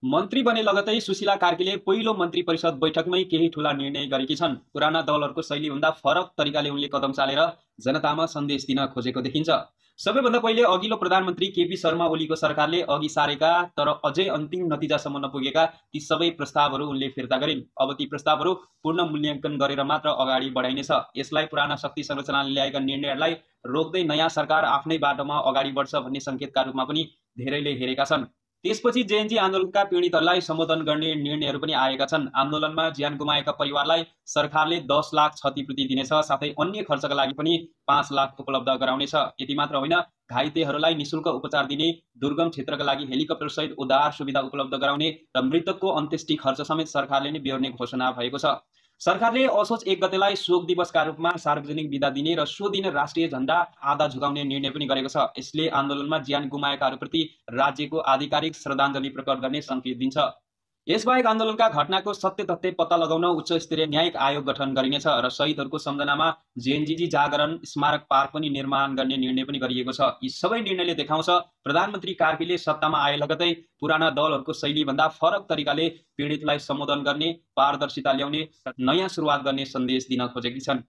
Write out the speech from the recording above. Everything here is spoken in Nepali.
मन्त्री बने लगतै सुशीला कार्कीले पहिलो मन्त्री परिषद बैठकमै केही ठूला निर्णय गरेकी छन्। पुराना दलहरूको शैलीभन्दा फरक तरिकाले उनले कदम चालेर जनतामा सन्देश दिन खोजेको देखिन्छ। सबैभन्दा पहिले अघिल्लो प्रधानमन्त्री केपी शर्मा ओलीको सरकारले अघि सारेका तर अझै अन्तिम नतिजासम्म नपुगेका ती सबै प्रस्तावहरू उनले फिर्ता गरिन्। अब ती प्रस्तावहरू पूर्ण मूल्याङ्कन गरेर मात्र अगाडि बढाइनेछ। यसलाई पुराना शक्ति संरचनाले ल्याएका निर्णयहरूलाई रोक्दै नयाँ सरकार आफ्नै बाटोमा अगाडि बढ्छ भन्ने सङ्केतका रूपमा पनि धेरैले हेरेका छन्। त्यसपछि जेएनजी आन्दोलनका पीडितहरूलाई सम्बोधन गर्ने निर्णयहरू पनि आएका छन्। आन्दोलनमा ज्यान गुमाएका परिवारलाई सरकारले 10 लाख क्षतिपूर्ति दिनेछ, साथै अन्य खर्चका लागि पनि 5 लाख उपलब्ध गराउनेछ। यति मात्र होइन, घाइतेहरूलाई निशुल्क उपचार दिने, दुर्गम क्षेत्रका लागि हेलिकप्टर सहित उद्धार सुविधा उपलब्ध गराउने र मृतकको अन्त्येष्टि खर्च समेत सरकारले नै बेहोर्ने घोषणा भएको छ। सरकारले असोज 1 गतेलाई शोक दिवसका रूपमा सार्वजनिक बिदा दिने र सो दिन राष्ट्रिय झण्डा आधा झुकाउने निर्णय पनि गरेको छ। यसले आन्दोलनमा ज्यान गुमाएकाहरूप्रति राज्यको आधिकारिक श्रद्धाञ्जली प्रकट गर्ने सङ्केत दिन्छ। यसबाहेक आन्दोलनका घटनाको सत्य तथ्य पत्ता लगाउन उच्च स्तरीय न्यायिक आयोग गठन गरिनेछ र शहीदहरूको सम्झनामा जेएनजी जागरण स्मारक पार्क पनि निर्माण गर्ने निर्णय पनि गरिएको छ। यी सबै निर्णयले देखाउँछ प्रधानमन्त्री कार्कीले सत्तामा आए लगतै पुराना दलहरूको शैलीभन्दा फरक तरिकाले पीडितलाई सम्बोधन गर्ने, पारदर्शिता ल्याउने र नयाँ सुरुवात गर्ने सन्देश दिन खोजेकी छन्।